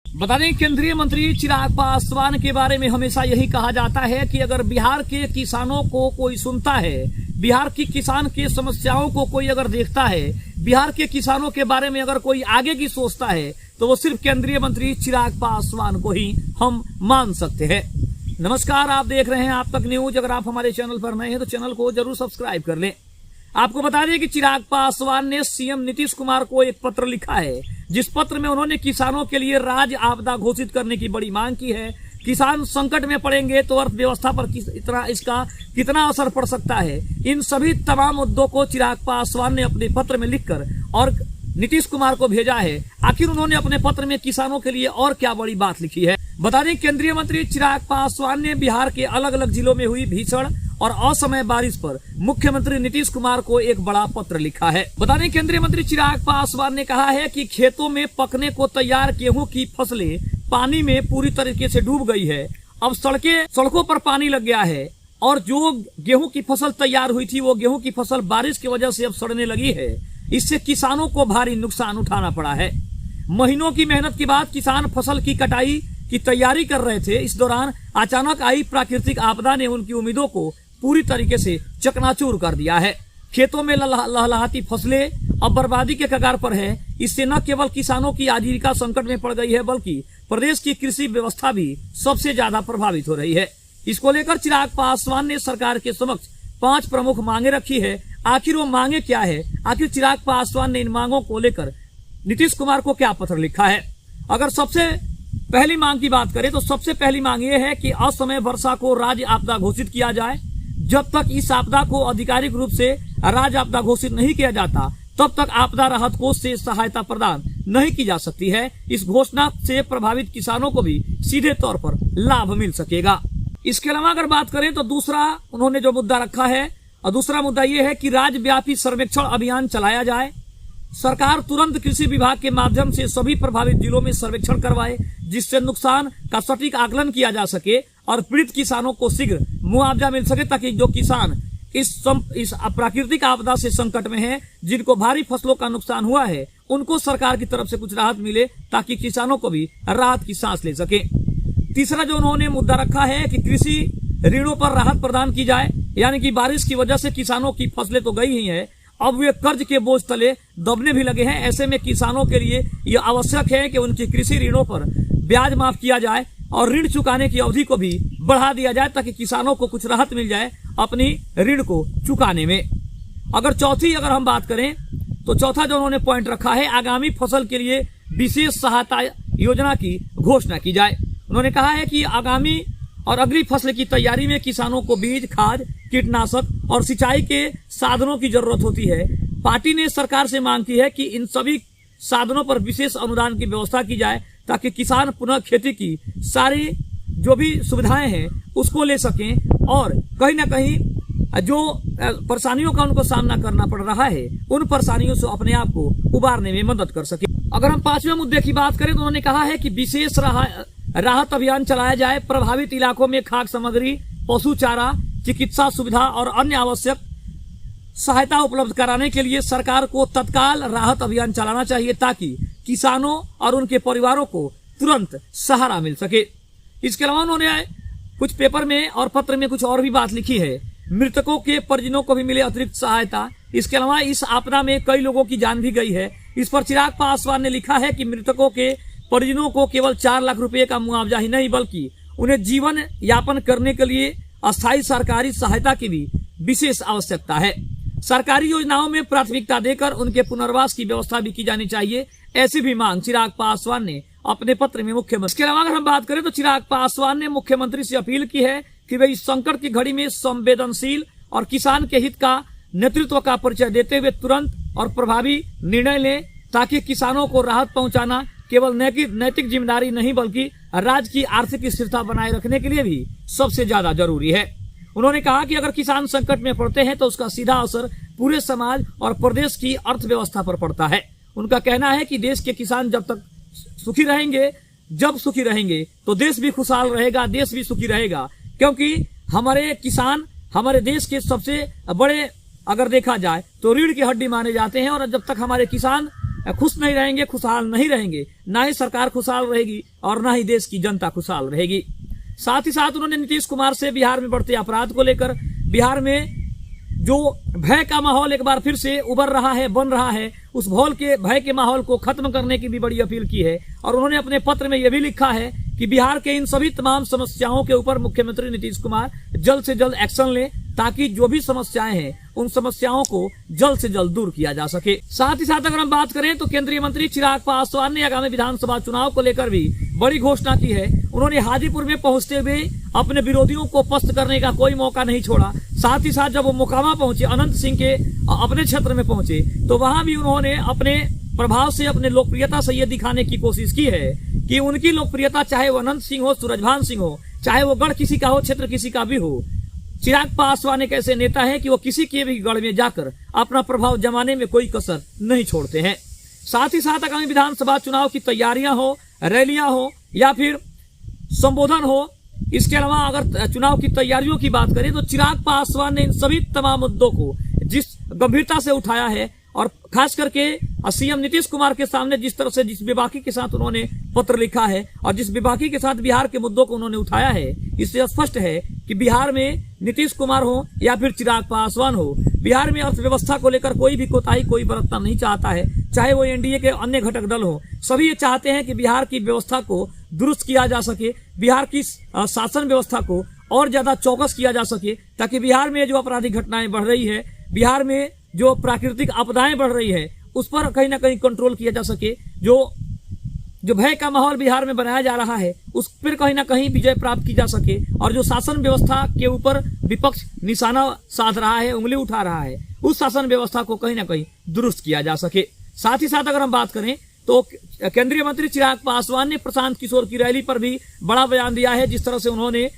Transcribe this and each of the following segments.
बता दें, केंद्रीय मंत्री चिराग पासवान के बारे में हमेशा यही कहा जाता है कि अगर बिहार के किसानों को कोई सुनता है, बिहार की किसान के समस्याओं को कोई अगर देखता है, बिहार के किसानों के बारे में अगर कोई आगे की सोचता है, तो वो सिर्फ केंद्रीय मंत्री चिराग पासवान को ही हम मान सकते हैं। नमस्कार, आप देख रहे हैं आप तक न्यूज। अगर आप हमारे चैनल पर नए हैं तो चैनल को जरूर सब्सक्राइब कर लें। आपको बता दें कि चिराग पासवान ने सीएम नीतीश कुमार को एक पत्र लिखा है, जिस पत्र में उन्होंने किसानों के लिए राज्य आपदा घोषित करने की बड़ी मांग की है। किसान संकट में पड़ेंगे तो अर्थव्यवस्था पर इसका कितना असर पड़ सकता है, इन सभी तमाम मुद्दों को चिराग पासवान ने अपने पत्र में लिखकर और नीतीश कुमार को भेजा है। आखिर उन्होंने अपने पत्र में किसानों के लिए और क्या बड़ी बात लिखी है, बता दें, केंद्रीय मंत्री चिराग पासवान ने बिहार के अलग अलग जिलों में हुई भीषण और असमय बारिश पर मुख्यमंत्री नीतीश कुमार को एक बड़ा पत्र लिखा है। बता दें, केंद्रीय मंत्री चिराग पासवान ने कहा है कि खेतों में पकने को तैयार गेहूं की फसलें पानी में पूरी तरीके से डूब गई है। अब सड़कों पर पानी लग गया है और जो गेहूं की फसल तैयार हुई थी, वो गेहूं की फसल बारिश की वजह से अब सड़ने लगी है। इससे किसानों को भारी नुकसान उठाना पड़ा है। महीनों की मेहनत के बाद किसान फसल की कटाई की तैयारी कर रहे थे। इस दौरान अचानक आई प्राकृतिक आपदा ने उनकी उम्मीदों को पूरी तरीके से चकनाचूर कर दिया है। खेतों में लहलहाती फसलें अब बर्बादी के कगार पर है। इससे न केवल किसानों की आजीविका संकट में पड़ गई है, बल्कि प्रदेश की कृषि व्यवस्था भी सबसे ज्यादा प्रभावित हो रही है। इसको लेकर चिराग पासवान ने सरकार के समक्ष 5 प्रमुख मांगे रखी है। आखिर वो मांगे क्या है? आखिर चिराग पासवान ने इन मांगों को लेकर नीतीश कुमार को क्या पत्र लिखा है? अगर सबसे पहली मांग की बात करें तो सबसे पहली मांग ये है कि असमय वर्षा को राज्य आपदा घोषित किया जाए। जब तक इस आपदा को आधिकारिक रूप से राज्य आपदा घोषित नहीं किया जाता, तब तक आपदा राहत कोष से सहायता प्रदान नहीं की जा सकती है। इस घोषणा से प्रभावित किसानों को भी सीधे तौर पर लाभ मिल सकेगा। इसके अलावा अगर बात करें तो दूसरा उन्होंने जो मुद्दा रखा है, और दूसरा मुद्दा ये है कि राज्यव्यापी सर्वेक्षण अभियान चलाया जाए। सरकार तुरंत कृषि विभाग के माध्यम से सभी प्रभावित जिलों में सर्वेक्षण करवाए, जिससे नुकसान का सटीक आकलन किया जा सके और पीड़ित किसानों को शीघ्र मुआवजा मिल सके, ताकि जो किसान इस प्राकृतिक आपदा से संकट में है, जिनको भारी फसलों का नुकसान हुआ है, उनको सरकार की तरफ से कुछ राहत मिले, ताकि किसानों को भी राहत की सांस ले सके। तीसरा जो उन्होंने मुद्दा रखा है कि कृषि ऋणों पर राहत प्रदान की जाए, यानी कि बारिश की वजह से किसानों की फसलें तो गई ही है, अब वे कर्ज के बोझ तले दबने भी लगे हैं। ऐसे में किसानों के लिए यह आवश्यक है कि उनकी कृषि ऋणों पर ब्याज माफ किया जाए और ऋण चुकाने की अवधि को भी बढ़ा दिया जाए, ताकि किसानों को कुछ राहत मिल जाए अपनी ऋण को चुकाने में। अगर हम बात करें तो चौथा जो उन्होंने पॉइंट रखा है, आगामी फसल के लिए विशेष सहायता योजना की घोषणा की जाए। उन्होंने कहा है कि आगामी और अगली फसल की तैयारी में किसानों को बीज, खाद, कीटनाशक और सिंचाई के साधनों की जरूरत होती है। पार्टी ने सरकार से मांग की है कि इन सभी साधनों पर विशेष अनुदान की व्यवस्था की जाए, ताकि किसान पुनः खेती की सारी जो भी सुविधाएं हैं उसको ले सकें और कहीं ना कहीं जो परेशानियों का उनको सामना करना पड़ रहा है, उन परेशानियों से अपने आप को उबारने में मदद कर सके। अगर हम 5वें मुद्दे की बात करें तो उन्होंने कहा है कि विशेष राहत अभियान चलाया जाए। प्रभावित इलाकों में खाद्य सामग्री, पशु चारा, चिकित्सा सुविधा और अन्य आवश्यक सहायता उपलब्ध कराने के लिए सरकार को तत्काल राहत अभियान चलाना चाहिए, ताकि किसानों और उनके परिवारों को तुरंत सहारा मिल सके। इसके अलावा उन्होंने कुछ पेपर में और पत्र में कुछ और भी बात लिखी है। मृतकों के परिजनों को भी मिले अतिरिक्त सहायता। इसके अलावा इस आपदा में कई लोगों की जान भी गई है। इस पर चिराग पासवान ने लिखा है कि मृतकों के परिजनों को केवल 4 लाख रुपए का मुआवजा ही नहीं, बल्कि उन्हें जीवन यापन करने के लिए अस्थायी सरकारी सहायता की भी विशेष आवश्यकता है। सरकारी योजनाओं में प्राथमिकता देकर उनके पुनर्वास की व्यवस्था भी की जानी चाहिए। ऐसी भी मांग चिराग पासवान ने अपने पत्र में मुख्यमंत्री। इसके अलावा अगर हम बात करें तो चिराग पासवान ने मुख्यमंत्री से अपील की है कि वे इस संकट की घड़ी में संवेदनशील और किसान के हित का नेतृत्व का परिचय देते हुए तुरंत और प्रभावी निर्णय लें, ताकि किसानों को राहत पहुंचाना केवल नैतिक जिम्मेदारी नहीं, बल्कि राज्य की आर्थिक स्थिरता बनाए रखने के लिए भी सबसे ज्यादा जरूरी है। उन्होंने कहा कि अगर किसान संकट में पड़ते हैं तो उसका सीधा असर पूरे समाज और प्रदेश की अर्थव्यवस्था पर पड़ता है। उनका कहना है कि देश के किसान जब तक सुखी रहेंगे तो देश भी खुशहाल रहेगा, देश भी सुखी रहेगा, क्योंकि हमारे किसान हमारे देश के सबसे बड़े, अगर देखा जाए तो रीढ़ की हड्डी माने जाते हैं। और जब तक हमारे किसान खुश नहीं रहेंगे, खुशहाल नहीं रहेंगे, ना ही सरकार खुशहाल रहेगी और ना ही देश की जनता खुशहाल रहेगी। साथ ही साथ उन्होंने नीतीश कुमार से बिहार में बढ़ते अपराध को लेकर, बिहार में जो भय का माहौल एक बार फिर से उभर रहा है, बन रहा है, उस भय के माहौल को खत्म करने की भी बड़ी अपील की है। और उन्होंने अपने पत्र में यह भी लिखा है कि बिहार के इन सभी तमाम समस्याओं के ऊपर मुख्यमंत्री नीतीश कुमार जल्द से जल्द एक्शन लें, ताकि जो भी समस्याएं हैं उन समस्याओं को जल्द से जल्द दूर किया जा सके। साथ ही साथ अगर हम बात करें तो केंद्रीय मंत्री चिराग पासवान ने आगामी विधानसभा चुनाव को लेकर भी बड़ी घोषणा की है। उन्होंने हाजीपुर में पहुंचते हुए अपने विरोधियों को पस्त करने का कोई मौका नहीं छोड़ा। साथ ही साथ जब वो मोकामा पहुंचे, अनंत सिंह के अपने क्षेत्र में पहुंचे, तो वहां भी उन्होंने अपने प्रभाव से, अपने लोकप्रियता से ये दिखाने की कोशिश की है कि उनकी लोकप्रियता, चाहे वो अनंत सिंह हो, सूरजभान सिंह हो, चाहे वो गढ़ किसी का हो, क्षेत्र किसी का भी हो, चिराग पासवान एक ऐसे नेता है कि वो किसी के भी गढ़ में जाकर अपना प्रभाव जमाने में कोई कसर नहीं छोड़ते हैं। साथ ही साथ आगामी विधानसभा चुनाव की तैयारियां हो, रैलियां हो या फिर संबोधन हो, इसके अलावा अगर चुनाव की तैयारियों की बात करें तो चिराग पासवान ने इन सभी तमाम मुद्दों को जिस गंभीरता से उठाया है और खास करके सीएम नीतीश कुमार के सामने जिस तरह से, जिस बेबाकी के साथ उन्होंने पत्र लिखा है और जिस बेबाकी के साथ बिहार के मुद्दों को उन्होंने उठाया है, इससे स्पष्ट है कि बिहार में नीतीश कुमार हो या फिर चिराग पासवान हो, बिहार में अर्थव्यवस्था को लेकर कोई भी कोताही कोई बरतना नहीं चाहता है। चाहे वो एनडीए के अन्य घटक दल हो, सभी ये चाहते हैं कि बिहार की व्यवस्था को दुरुस्त किया जा सके, बिहार की शासन व्यवस्था को और ज्यादा चौकस किया जा सके, ताकि बिहार में जो आपराधिक घटनाएं बढ़ रही है, बिहार में जो प्राकृतिक आपदाएं बढ़ रही है, उस पर कहीं ना कहीं कंट्रोल किया जा सके। जो भय का माहौल बिहार में बनाया जा रहा है, उस पर कहीं ना कहीं विजय प्राप्त की जा सके और जो शासन व्यवस्था के ऊपर विपक्ष निशाना साध रहा है, उंगली उठा रहा है, उस शासन व्यवस्था को कहीं ना कहीं दुरुस्त किया जा सके। साथ ही साथ अगर हम बात करें तो केंद्रीय मंत्री चिराग पासवान ने प्रशांत किशोर की रैली पर भी बड़ा बयान दिया है। जिस तरह से उन्होंने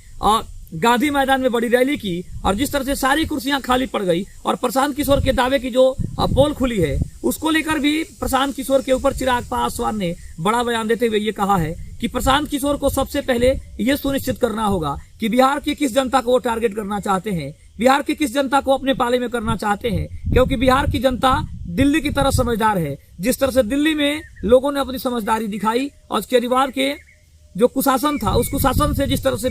गांधी मैदान में बड़ी रैली की और जिस तरह से सारी कुर्सियां खाली पड़ गई और प्रशांत किशोर के दावे की जो पोल खुली है, उसको लेकर भी प्रशांत किशोर के ऊपर चिराग पासवान ने बड़ा बयान देते हुए ये कहा है कि प्रशांत किशोर को सबसे पहले ये सुनिश्चित करना होगा कि बिहार की किस जनता को वो टारगेट करना चाहते हैं, बिहार की किस जनता को अपने पाले में करना चाहते हैं, क्योंकि बिहार की जनता दिल्ली की तरह समझदार है। जिस तरह से दिल्ली में लोगों ने अपनी समझदारी दिखाई और केजरीवाल के जो कुशासन था, उस कुशासन से जिस तरह से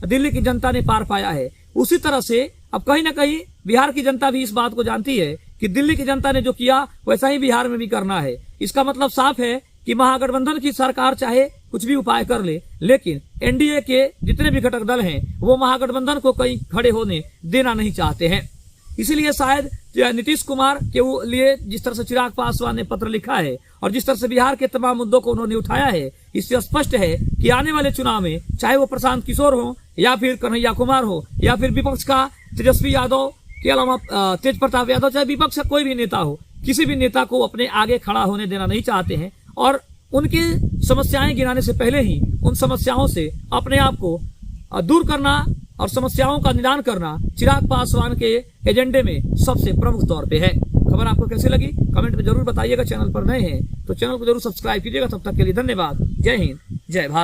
दिल्ली की जनता ने पार पाया है, उसी तरह से अब कहीं ना कहीं बिहार की जनता भी इस बात को जानती है कि दिल्ली की जनता ने जो किया वैसा ही बिहार में भी करना है। इसका मतलब साफ है कि महागठबंधन की सरकार चाहे कुछ भी उपाय कर ले, लेकिन एनडीए के जितने भी घटक दल हैं वो महागठबंधन को कहीं खड़े होने देना नहीं चाहते हैं। इसीलिए शायद नीतीश कुमार के लिए जिस तरह से चिराग पासवान ने पत्र लिखा है और जिस तरह से बिहार के तमाम मुद्दों को उन्होंने उठाया है, इससे स्पष्ट है कि आने वाले चुनाव में चाहे वो प्रशांत किशोर हो या फिर कन्हैया कुमार हो या फिर विपक्ष का तेजस्वी यादव के अलावा तेज प्रताप यादव, चाहे विपक्ष का कोई भी नेता हो, किसी भी नेता को अपने आगे खड़ा होने देना नहीं चाहते हैं और उनकी समस्याएं गिनाने से पहले ही उन समस्याओं से अपने आप को दूर करना और समस्याओं का निदान करना चिराग पासवान के एजेंडे में सबसे प्रमुख तौर पे है। खबर आपको कैसी लगी कमेंट में जरूर बताइएगा। चैनल पर नए हैं तो चैनल को जरूर सब्सक्राइब कीजिएगा। तब तक के लिए धन्यवाद। जय हिंद, जय भारत।